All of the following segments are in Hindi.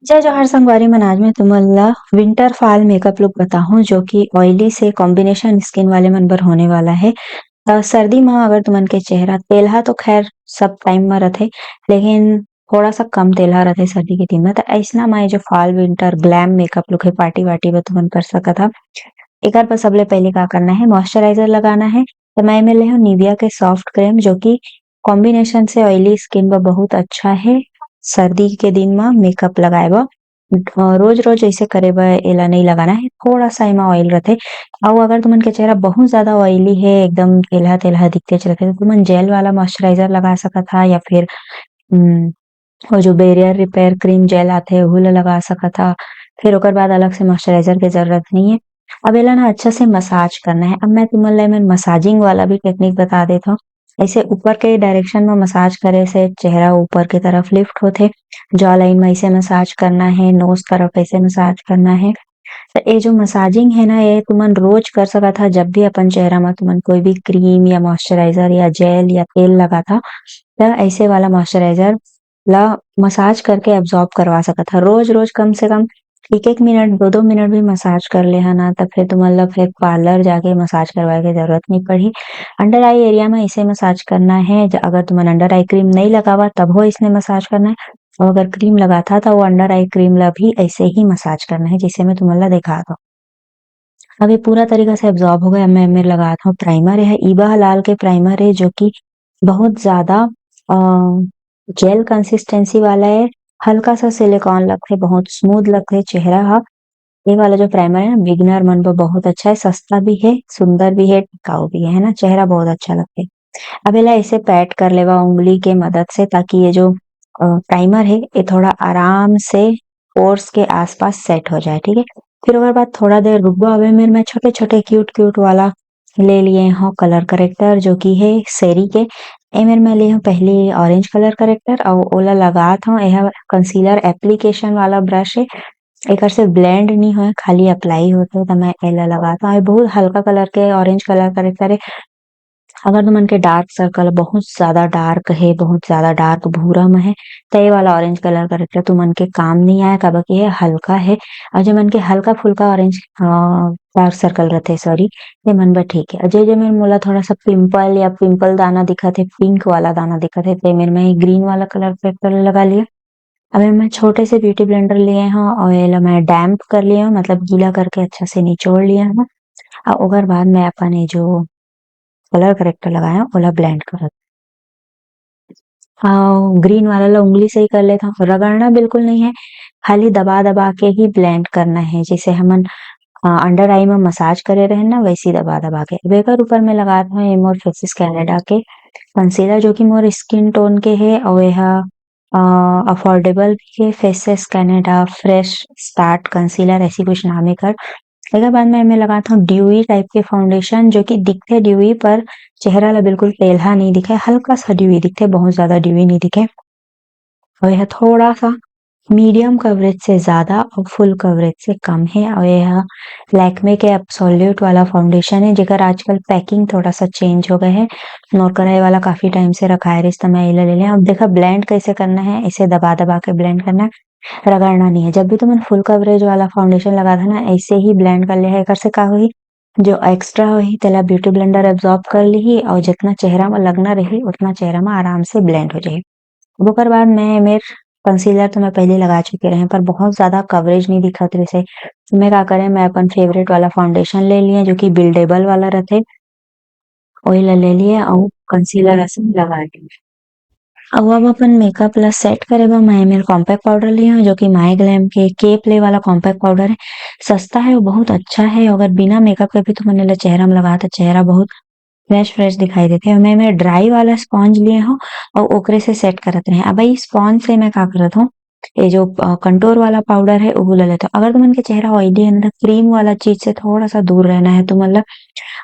जय जोहार संगवारी मन। आज मैं तुमन ला विंटर फॉल मेकअप लुक बताहूँ जो कि ऑयली से कॉम्बिनेशन स्किन वाले मन बर होने वाला है। सर्दी में अगर तुमन के चेहरा तेलहा तो खैर सब टाइम में रथे, लेकिन थोड़ा सा कम तेलहा रथे सर्दी के दिन में, तो ऐसना में जो fall winter glam makeup look है पार्टी वार्टी में तुमन कर सकत हा। एकर पर सबले पहले का करना है, मॉइस्चराइजर लगाना है। तो मैं में ले हूँ निविया के सॉफ्ट क्रीम जो कि कॉम्बिनेशन से ऑयली स्किन बर बहुत अच्छा है। सर्दी के दिन में मेकअप लगाए बर रोज रोज ऐसे करे बर एला नहीं लगाना है, थोड़ा सा एमा ऑयल रथे। और अगर तुमन के चेहरा बहुत ज्यादा ऑयली है, एकदम तेलहा तेलहा दिखते रथे, तो तुमन जेल वाला मॉइस्चराइजर लगा सकत हा, या फिर हम्म, वो जो बैरियर रिपेयर क्रीम जेल आथे ओहू ला लगा सकत हा। फिर ओकर बाद अलग से मॉइस्चराइजर के जरूरत नहीं है। अब एला ना अच्छा से मसाज करना है। अब मैं तुमन ला एमन मसाजिंग वाला भी टेक्निक बता देत हूँ। ऐसे ऊपर के डायरेक्शन में मसाज करे से चेहरा ऊपर की तरफ लिफ्ट होथे। जॉ लाइन में ऐसे मसाज करना है, नोज तरफ ऐसे मसाज करना है। तो ये जो मसाजिंग है ना, ये तुमन रोज कर सकत था। जब भी अपन चेहरा में तुमन कोई भी क्रीम या मॉइस्चराइजर या जेल या तेल लगा था, तो ऐसे वाला मॉइस्चराइजर ला मसाज करके एब्जॉर्ब करवा सकत था। रोज रोज कम से कम एक एक मिनट दो दो मिनट भी मसाज कर ले है ना, तब फिर तुम मतलब फिर पार्लर जाके मसाज करवाए के जरूरत नहीं पड़ी। अंडर आई एरिया में इसे मसाज करना है। अगर तुमन अंडर आई क्रीम नहीं लगावा तब हो इसने मसाज करना है, और अगर क्रीम लगा था तो वो अंडर आई क्रीम ला भी ऐसे ही मसाज करना है, जिसे मैं तुम्हारा दिखा दो। अब ये पूरा तरीका से एब्जॉर्ब हो गया। अब मैं लगाता हूँ प्राइमर है, ईबा हलाल के प्राइमर है, जो कि बहुत ज्यादा जेल कंसिस्टेंसी वाला है। हल्का सा सिलिकॉन लगथे, बहुत स्मूथ लगथे चेहरा हा। ये वाला जो प्राइमर है ना, बिगिनर मन पर बहुत अच्छा है, सस्ता भी है, सुंदर भी है, टिकाऊ भी है ना, चेहरा बहुत अच्छा लगता है। अब इला ऐसे पैट कर लेवा उंगली के मदद से, ताकि ये जो प्राइमर है ये थोड़ा आराम से पोर्स के आसपास सेट हो जाए, ठीक है। फिर ओकर बाद थोड़ा देर रुकबो। अबे मेरे मैं छोटे छोटे क्यूट क्यूट वाला ले लिए हूँ कलर करेक्टर, जो कि है सेरी के। एमेर मैं लिए हूँ पहले ऑरेंज कलर करेक्टर, और ओला लगात हूँ। यह कंसीलर एप्लीकेशन वाला ब्रश है, एकर से ब्लेंड नहीं होए, खाली अप्लाई होथे। तो मैं एला लगाता हूँ। ये बहुत हल्का कलर के ऑरेंज कलर करेक्टर है। अगर तुमन के डार्क सर्कल बहुत ज्यादा डार्क है, बहुत ज्यादा डार्क भूरा में है, तो ये वाला ऑरेंज कलर करेक्टर तुमन के काम नहीं आया, काबर कि ये हल्का है। और जो मन के हल्का फुल्का ऑरेंज डार्क सर्कल रहते, सॉरी, ये मन बा ठीक है। अजय जो मेरे मोला थोड़ा सा पिंपल या पिंपल दाना दिखत है, पिंक वाला दाना दिखत है, तो मेरे में ग्रीन वाला कलर करेक्टर लगा लिया। अब मैं छोटे से ब्यूटी ब्लेंडर लिए हैं, और ये मैं डैम्प कर लिया हूँ, मतलब गीला करके अच्छा से निचोड़ लिया हूँ। और ओकर बाद मैं अपन ये जो कलर करेक्टर लगाया ओला ब्लेंड करत। हाँ, ग्रीन वाला ला उंगली से ही कर लेता हूँ, रगड़ना बिल्कुल नहीं है, खाली दबा दबा के ही ब्लेंड करना है, जैसे हमन अंडर आई में मसाज करे रहे ना, वैसे ही दबा दबा के। बेकर ऊपर में लगाता हूँ एमोर फेसिस कनाडा के कंसीलर, जो कि मोर स्किन टोन के है, और यह अफोर्डेबल भी है। Faces Canada fresh start concealer, ऐसी कुछ नाम है कर। एकर बाद मैं लगाता हूँ ड्यूई टाइप के फाउंडेशन, जो कि दिखते ड्यूई पर चेहरा ला बिल्कुल तेलहा नहीं दिखे, हल्का सा ड्यूई दिखते, बहुत ज्यादा ड्यूई नहीं दिखे। और यह थोड़ा सा मीडियम कवरेज से ज्यादा और फुल कवरेज से कम है। और यह लैक्मे के एब्सोल्यूट वाला फाउंडेशन है, जेकर आजकल पैकिंग थोड़ा सा चेंज हो गए है। नोर कराए वाला काफी टाइम से रखा है, रिश्ता मैं ले लिया। अब देखा ब्लेंड कैसे करना है, इसे दबा दबा के ब्लेंड करना है, रगड़ना नहीं है। जब भी तुमने फुल कवरेज वाला फाउंडेशन लगा था ना, ऐसे ही ब्लेंड कर लिया है। एकर से का होई, जो एक्स्ट्रा होई तेला ब्यूटी ब्लेंडर एब्जॉर्ब कर ली, और जितना चेहरा में लगना रही उतना चेहरा में आराम से ब्लेंड हो जाए। अब ओकर बाद मैं मेरे कंसीलर तो मैं पहले लगा चुके रहे, पर बहुत ज्यादा कवरेज नहीं दिखत वैसे, तो मैं का करे, मैं अपन फेवरेट वाला फाउंडेशन ले लिए, जो कि बिल्डेबल वाला रहते, वही ला ले लिए, और कंसीलर ऐसे लगा दिए। अब अपन मेकअप ला सेट करे बर मैं मेरे कॉम्पैक्ट पाउडर लिए हूँ, जो कि माई ग्लैम के प्ले वाला कॉम्पैक्ट पाउडर है। सस्ता है, वो बहुत अच्छा है। अगर बिना मेकअप के भी तुम ने चेहरा में लगा, तो चेहरा बहुत फ्रेश फ्रेश दिखाई देते हैं। मैं ड्राई वाला स्पॉन्ज लिए हूँ, और ओकरे से सेट करत रहे। अब भाई स्पॉन्ज से मैं का करत हूँ, ये जो कंटोर वाला पाउडर है वो ले लेता हूँ। अगर तुमन के चेहरा ऑयली है ना, क्रीम वाला चीज से थोड़ा सा दूर रहना है तो मतलब,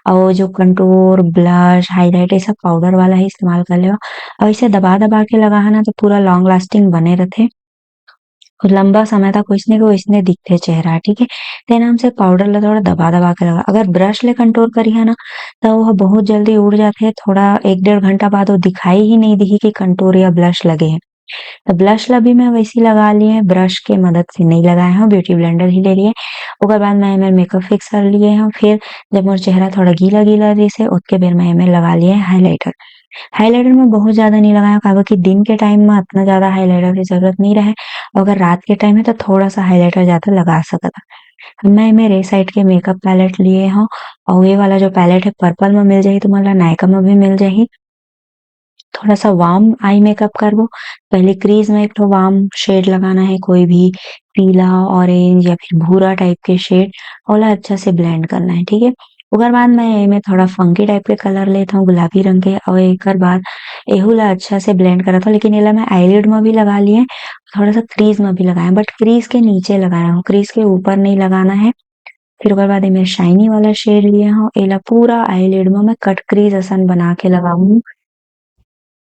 और जो कंटूर ब्लश हाईलाइट ये सब पाउडर वाला ही इस्तेमाल कर लेवा। और इसे दबा दबा के लगा है ना, तो पूरा लॉन्ग लास्टिंग बने रहते, और लंबा समय तक वैसने को वैसने दिखते चेहरा, ठीक है। ते नाम से पाउडर ला थोड़ा दबा दबा के लगा। अगर ब्रश ले कंटूर करी है ना, तो वह बहुत जल्दी उड़ जाते है, थोड़ा एक डेढ़ घंटा बाद वो दिखाई ही नहीं दिही कि कंटूर या ब्लश लगे हैं। तो ब्लश ला भी मैं वैसे लगा लिए, ब्रश के मदद से नहीं लगाए हूँ, ब्यूटी ब्लेंडर ही ले लिए। ओकर बाद मैं एमे मेकअप फिक्स कर लिए हूँ। फिर जब मोर चेहरा थोड़ा गीला-गीला रहिसे ओतके बेर मैं एमे लगा लिए हाइलाइटर। हाइलाइटर मैं बहुत ज़्यादा नहीं लगाया काबर कि दिन के टाइम में इतना ज़्यादा हाइलाइटर की ज़रूरत नहीं रहे। अगर रात के टाइम है तो थोड़ा-सा हाइलाइटर ज़्यादा लगा सकत हन। मैं एमे रेसाइड के मेकअप पैलेट लिए हूँ और ये वाला जो पैलेट है पर्पल में मिल जाही तुमन ला, नायका में भी मिल जाही। थोड़ा-सा वार्म आई मेकअप करबो। पहले क्रीज़ में एक ठो वार्म शेड लगाना है, कोई भी पीला, ऑरेंज या फिर भूरा टाइप के शेड ओला अच्छा से ब्लेंड करना है, ठीक है? ओकर बाद मैं एमे थोड़ा फंकी टाइप के कलर लेत हूँ गुलाबी रंग के और एकर बाद एहू ला अच्छा से ब्लेंड करत हूँ, लेकिन एला मैं आईलिड में भी लगा लिए, थोड़ा-सा क्रीज़ में भी लगाया बट क्रीज़ के नीचे लगाया हूँ, क्रीज़ के ऊपर नहीं लगाना है। फिर ओकर बाद एमे शाइनी वाला शेड लिए हूँ, एला पूरा आईलिड में मैं कट क्रीज़ असन बना के लगाऊँ।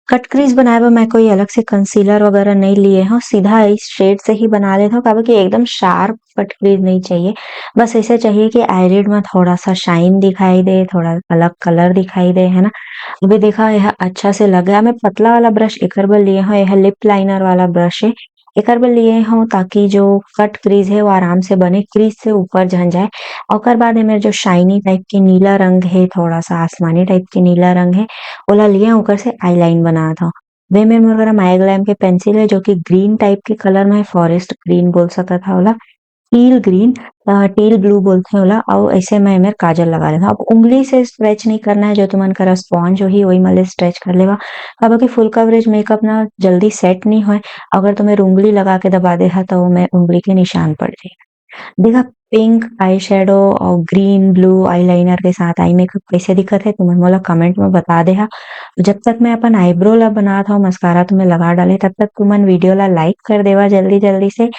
कट क्रीज बनाए बर मैं कोई अलग से कंसीलर वगैरह नहीं लिए हूँ, सीधा इस शेड से ही बना लेती हूँ काबर कि एकदम शार्प कट क्रीज नहीं चाहिए। बस ऐसे चाहिए कि आईलिड में थोड़ा-सा शाइन दिखाई दे, थोड़ा अलग कलर दिखाई दे, है ना? अभी देखा यह अच्छा से लग गया। मैं पतला वाला ब्रश एकर बर लिए हूँ, यह लिप लाइनर वाला ब्रश है। एकर बर लिए हूँ ताकि जो कट क्रीज है वो आराम से बने, क्रीज से ऊपर झन जाए। ओकर बाद एमेर जो शाइनी टाइप के नीला रंग है, थोड़ा-सा आसमानी टाइप के नीला रंग है, ओला लिए ओकर से आईलाइन बनात हव। वे में मोर करा माइग्लैम के पेंसिल है जो कि ग्रीन टाइप के कलर में है, फॉरेस्ट ग्रीन बोल सकत हव ओला, टील ग्रीन टील ब्लू बोलथे ओला अउ ऐसे मैं एमेर काजल लगा लेथव। अब उँगली से स्ट्रेच नहीं करना है, जो तुमन करा स्पॉन्ज होही ओही म ले स्ट्रेच कर लेवा। काबर कि फुल कवरेज मेकअप ना जल्दी सेट नहीं होय, अगर तुमें उँगली लगा के दबा देहा तो ओमे उँगली के निशान पड़ जाही। देखा पिंक आई शेडो और ग्रीन ब्लू आईलाइनर के साथ आई मेकअप कैसे दिखत हे तुमन मोला कमेंट में बता देहा। जब तक मैं अपन आईब्रो ला बनात हव, मस्कारा तो मैं लगा डाले तब तक तुमन वीडियो ला लाइक कर देवा जल्दी-जल्दी से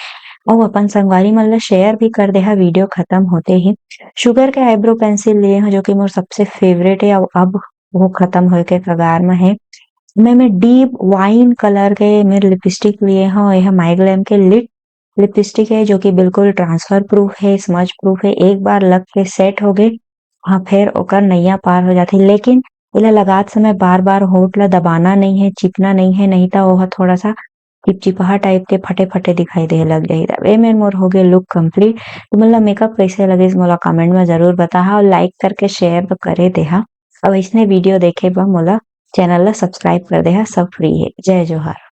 और अपन संगवारी मन ला शेयर भी कर देहा वीडियो खत्म होते ही। शुगर के आईब्रो पेंसिल लिए हूँ जो कि मोर सबसे फेवरेट है और अब वो खत्म होए के कगार में है। मैं डीप वाइन कलर के मेरे लिपस्टिक लिए हूँ, यह माइग्लैम के लिट लिपस्टिक है जो कि बिल्कुल ट्रांसफर प्रूफ है, स्मज प्रूफ है, एक बार लग के सेट हो गए हाँ, फिर ओकर नैया पार हो जाथे। लेकिन एला लगात समय बार-बार होंठ ला दबाना नहीं है, चिपना नहीं है, नहीं त ओहा थोड़ा-सा चिपचिपाहा टाइप के फटे-फटे दिखाई देहे लग जाही। त ए मेर मोर हो गे लुक कंप्लीट। तुमन ला मेकअप कैसे लगिस मोला कमेंट में ज़रूर बताहा और लाइक करके शेयर तो करे देहा। अउ अइसने वीडियो देखे बर मोला चैनल ला सब्सक्राइब कर देहा, सब फ्री हे। जय जोहार।